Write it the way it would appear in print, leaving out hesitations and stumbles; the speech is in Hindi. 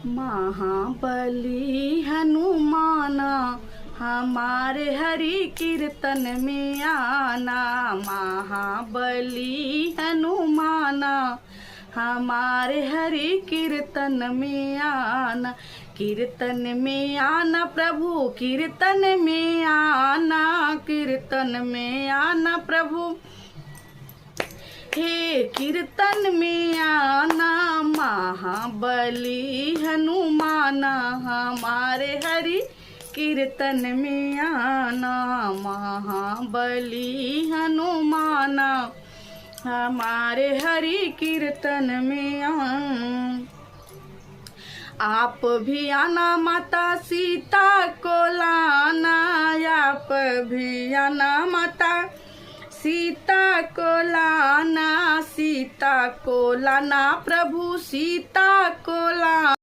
महाबली हनुमान हमारे हरि कीर्तन में आना। महाबली हनुमान हमारे हरि कीर्तन में आना। कीर्तन में आना प्रभु, कीर्तन में आना, कीर्तन में आना प्रभु, हे कीर्तन में आना। महाबली हनुमान हमारे हरि कीर्तन में आना। महाबली हनुमान हमारे हरि कीर्तन में आना। आप भी आना माता सीता को लाना, आप भी आना माता सीता को लाना। सीता को लाना प्रभु, सीता को लाना।